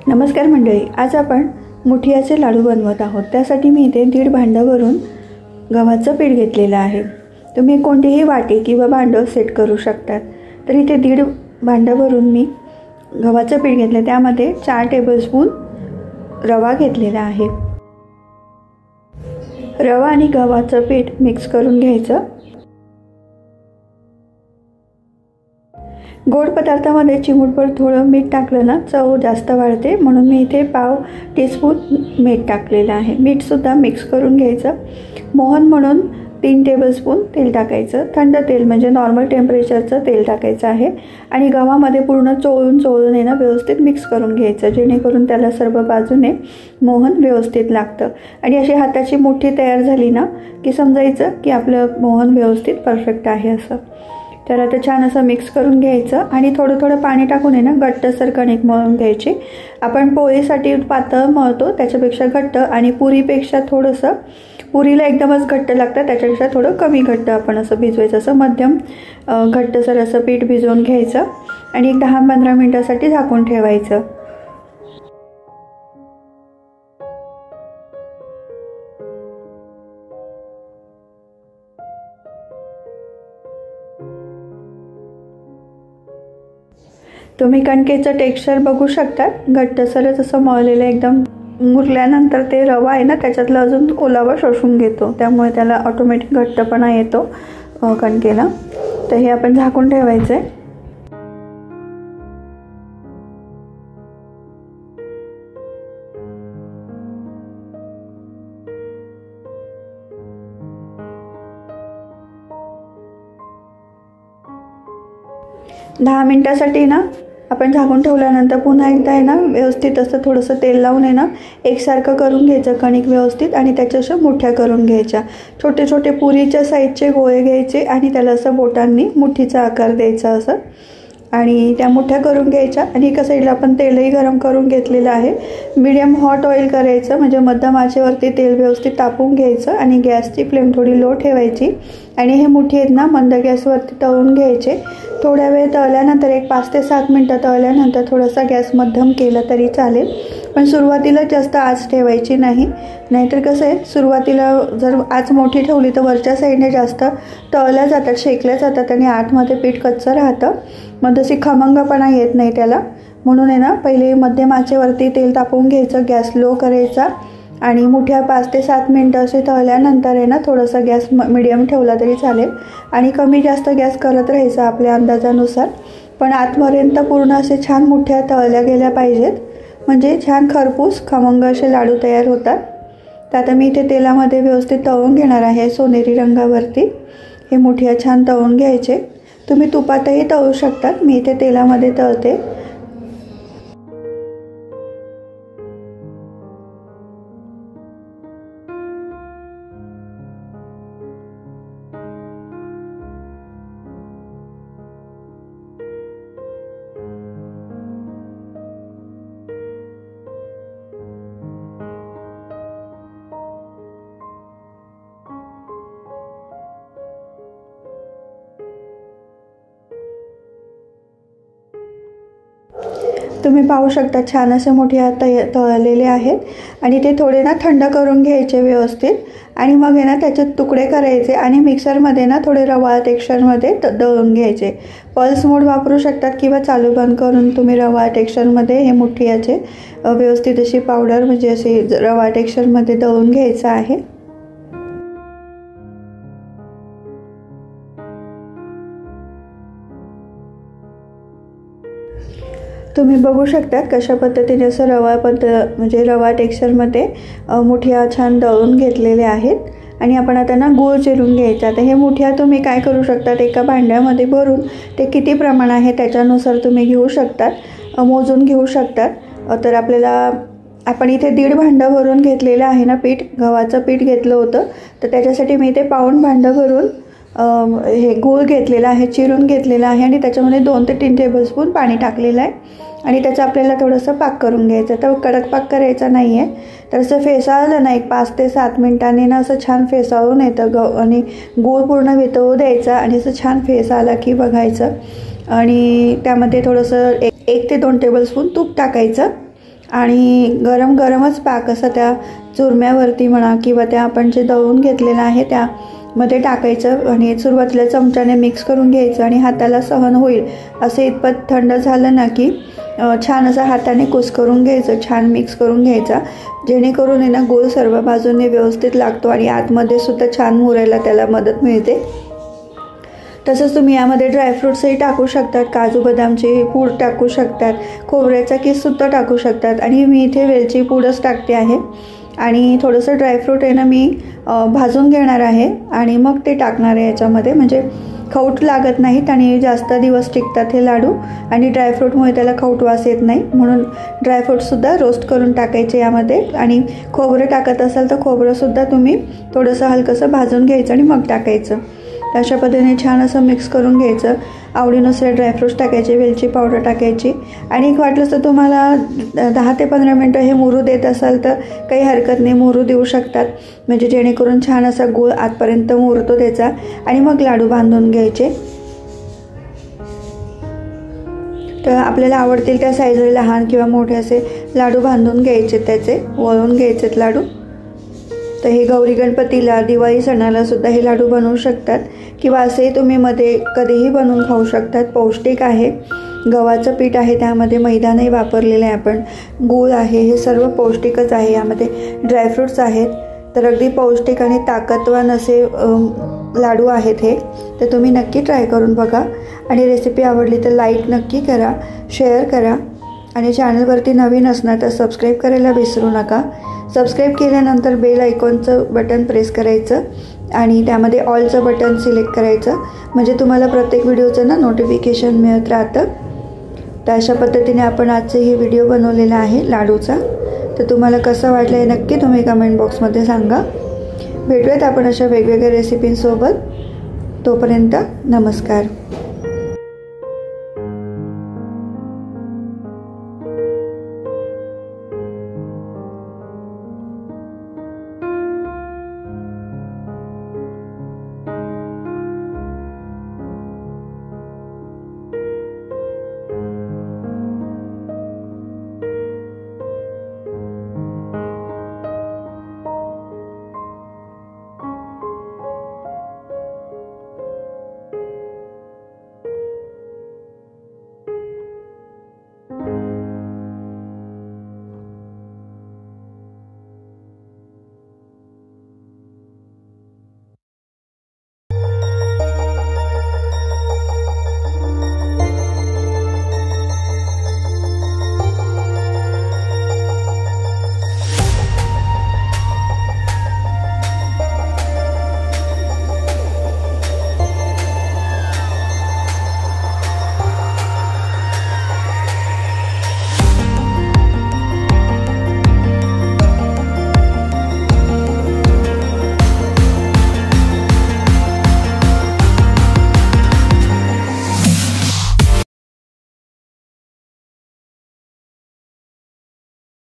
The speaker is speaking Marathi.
नमस्कार मंडळी, आज आपण मुठियाचे लाडू बनवत आहोत। त्यासाठी मी इथे 1.5 भांडं भरून गव्हाचं पीठ घेतलेलं आहे। तुम्ही कोणतीही वाटी किंवा भांडं सेट करू शकतात। तर इथे 1.5 भांडं भरून मी गव्हाचं पीठ घेतलं, त्यामध्ये 4 टेबलस्पून रवा घेतलेला आहे। रवा आणि गव्हाचं पीठ मिक्स करून घ्यायचं। गोड पदार्थामध्ये चिमूटभर थोडं मीठ टाकलं ना चव जास्त वाढते, म्हणून मी इथे पाव टीस्पून मीठ टाकलेलं आहे। मीठसुद्धा मिक्स करून घ्यायचं। मोहन म्हणून 3 टेबलस्पून तेल टाकायचं। थंड तेल म्हणजे नॉर्मल टेम्परेचरचं तेल टाकायचं आहे आणि गव्हामध्ये पूर्ण चोळून आहे ना व्यवस्थित मिक्स करून घ्यायचं, जेणेकरून त्याला सर्व बाजूने मोहन व्यवस्थित लागतं। आणि अशी हाताची मुठी तयार झाली ना की समजायचं की आपलं मोहन व्यवस्थित परफेक्ट आहे असं। तर आता छान असं मिक्स करून घ्यायचं आणि थोडं थोडं पाणी टाकून आहे ना घट्टसर कणिक मळून घ्यायची। आपण पोळीसाठी पातळ मळतो त्याच्यापेक्षा घट्ट, आणि पुरीपेक्षा थोडंसं, पुरीला एकदमच घट्ट लागतं त्याच्यापेक्षा थोडं कमी घट्ट आपण असं भिजवायचं। असं मध्यम घट्टसर असं पीठ भिजवून घ्यायचं आणि 10-15 मिनिटासाठी झाकून ठेवायचं। तुम्ही कणकेचं टेक्स्चर बघू शकता, घट्टसरच असं मळलेलं एकदम। मुरल्यानंतर ते रवा आहे ना त्याच्यातलं अजून ओलावा शोषून घेतो, त्यामुळे त्याला ऑटोमॅटिक घट्टपणा येतो कणकेला। तर हे आपण झाकून ठेवायचं आहे। दहा मिनिटासाठी ना आपण झाकून ठेवल्यानंतर पुन्हा एकदा आहे ना व्यवस्थित असं थोडंसं तेल लावून आहे ना एकसारखं करून घ्यायचं कणिक व्यवस्थित, आणि त्याच्या अशा मुठ्या करून घ्यायच्या। छोटे छोटे पुरीच्या साईजचे गोळे घ्यायचे आणि त्याला असं बोटांनी मुठीचा आकार द्यायचा असं, आणि त्या मुठ्या करून घ्यायच्या। आणि एका साईडला आपण तेलही गरम करून घेतलेलं आहे। मीडियम हॉट ऑइल करायचं, म्हणजे मध्यम आचेवरती तेल व्यवस्थित तापवून घ्यायचं आणि गॅसची फ्लेम थोडी लो ठेवायची आणि हे मुठी आहेत ना मंद गॅसवरती तळून घ्यायचे। थोड्या वेळ तळल्यानंतर 5 ते 7 मिनिटं तळल्यानंतर थोडासा गॅस मध्यम केला तरी चालेल, पण सुरुवातीला जास्त आच ठेवायची नाही। नाहीतर कसं आहे, सुरुवातीला जर आच मोठी ठेवली तर वरच्या साईडने जास्त तळल्या जातात, शेकल्या जातात आणि आतमध्ये पीठ कच्चं राहतं, मग तशी खमंगपणा येत नाही त्याला। म्हणून आहे ना पहिले मध्यम आचेवरती तेल तापवून घ्यायचं, गॅस लो करायचा आणि मुठ्या 5 ते 7 मिनिटं असे तळल्यानंतर आहे ना थोडासा गॅस मीडियम ठेवला तरी चालेल आणि कमी जास्त गॅस करत राहायचा आपल्या अंदाजानुसार। पण आतपर्यंत पूर्ण असे छान मुठ्या तळल्या गेल्या पाहिजेत, म्हणजे छान खरपूस खमंग असे लाडू तयार होतात। तर आता मी इथे तेलामध्ये व्यवस्थित तळून घेणार आहे सोनेरी रंगावरती। हे मुठ्या छान तळून घ्यायचे। तुम्ही तुपातही तळू शकतात, मी इथे तेलामध्ये तळते। तुम्ही पाहू शकता छान असे मुठ्या तळलेले आहेत आणि ते थोडे ना थंड करून घ्यायचे व्यवस्थित, आणि मग आहे ना त्याचे तुकडे करायचे आणि मिक्सरमध्ये ना थोडे रवाळ टेक्स्चरमध्ये दळून घ्यायचे। पल्स मोड वापरू शकतात किंवा चालू बंद करून तुम्ही रवाळ टेक्स्चरमध्ये हे मुठियाचे व्यवस्थित अशी पावडर म्हणजे अशी रवाळ टेक्स्चरमध्ये दळून घ्यायचं आहे। तुम्ही बघू शकता कशा पद्धतीने असं रवा टेक्स्चरमध्ये मुठिया छान दळून घेतलेले आहेत। आणि आपण आता ना गूळ चिरून घ्यायचा। तर हे मुठिया तुम्ही काय करू शकतात, एका भांड्यामध्ये भरून ते किती प्रमाण आहे त्याच्यानुसार तुम्ही घेऊ शकतात, मोजून घेऊ शकतात। तर आपण इथे 1.5 भांडं भरून घेतलेलं आहे ना पीठ, गव्हाचं पीठ घेतलं होतं, तर त्याच्यासाठी मी इथे पाऊण भांडं भरून हे गूळ घेतलेला आहे, चिरून घेतलेला आहे आणि त्याच्यामध्ये 2 ते 3 टेबलस्पून पाणी टाकलेलं आहे आणि त्याचा आपल्याला थोडंसं पाक करून घ्यायचं. तर कडक पाक करायचा नाही आहे, तर असं फेसाळलं ना एक 5 ते 7 मिनिटांनी ना असं छान फेसाळून येतं आणि गूळ पूर्ण वितळू द्यायचा आणि असं छान फेस आला की बघायचं. आणि त्यामध्ये थोडंसं 1 ते 2 टेबलस्पून तूप टाकायचं आणि गरम गरमच पाक असा त्या चुरम्यावरती म्हणा किंवा त्या आपण जे दळून घेतलेलं आहे त्यामध्ये टाकायचं आणि सुरुवातीला चमच्याने मिक्स करून घ्यायचं आणि हाताला सहन होईल असं इतपत थंड झालं ना की छान असं हाताने कुस्करून घ्यायचं, छान मिक्स करून घ्यायचा, जेणेकरून आहे ना गूळ सर्व बाजूने व्यवस्थित लागतो आणि आतमध्ये सुद्धा छान मुरायला त्याला मदत मिळते. तसंच तुम्ही यामध्ये ड्रायफ्रूट्सही टाकू शकतात, काजू बदामची पूड टाकू शकतात, खोबऱ्याचा किससुद्धा टाकू शकतात आणि मी इथे वेलची पूडच टाकते आहे. आणि थोडंसं ड्रायफ्रूट आहे ना मी भाजून घेणार आहे आणि मग ते टाकणार आहे याच्यामध्ये, म्हणजे खौट लागत नाहीत आणि जास्त दिवस टिकतात हे लाडू आणि ड्रायफ्रूटमुळे त्याला खौट वास येत नाही, म्हणून ड्रायफ्रूटसुद्धा रोस्ट करून टाकायचे यामध्ये. आणि खोबरं टाकत असाल तर खोबरंसुद्धा तुम्ही थोडंसं हलकंसं भाजून घ्यायचं आणि मग टाकायचं. अशा पद्धतीने छान असं मिक्स करून घ्यायचं. आवडीनुसार ड्रायफ्रूट्स टाकायचे, वेलची पावडर टाकायची आणि एक वाटलंच तर तुम्हाला 10 ते 15 मिनटं हे मुरू देत असाल तर काही हरकत नाही, मुरू देऊ शकतात, म्हणजे जेणेकरून छान असा गूळ आतपर्यंत मुरतो त्याचा आणि मग लाडू बांधून घ्यायचे. तर आपल्याला आवडतील त्या साईजचे लहान किंवा मोठे असे लाडू बांधून घ्यायचे, त्याचे वळून घ्यायचेत लाडू. तर हे गौरी गणपतीला, दिवाळी सणाला सुद्धा हे लाडू बनवू शकतात किंवा असेही तुम्ही मध्ये कधीही बनवून खाऊ शकतात. पौष्टिक आहे, गव्हाचं पीठ आहे, त्यामध्ये मैदा नाही वापरलेलं आहे आपण, गूळ आहे, हे सर्व पौष्टिकच आहे. यामध्ये ड्रायफ्रूट्स आहेत, तर अगदी पौष्टिक आणि ताकदवान असे लाडू आहेत हे. तर तुम्ही नक्की ट्राय करून बघा आणि रेसिपी आवडली तर लाईक नक्की करा, शेअर करा आणि चॅनलवरती नवीन असणार तर सबस्क्राईब करायला विसरू नका. सबस्क्राईब केल्यानंतर बेल आयकॉनचं बटन प्रेस करायचं आणि त्यामध्ये ऑलचं बटन सिलेक्ट करायचं, म्हणजे तुम्हाला प्रत्येक व्हिडिओचं ना नोटिफिकेशन मिळत राहतं. तर अशा पद्धतीने आपण आजचे हे व्हिडिओ बनवलेला आहे लाडूचा. तर तुम्हाला कसं वाटलं हे नक्की तुम्ही कमेंट बॉक्समध्ये सांगा. भेटूयात आपण अशा वेगवेगळ्या रेसिपींसोबत. तोपर्यंत नमस्कार.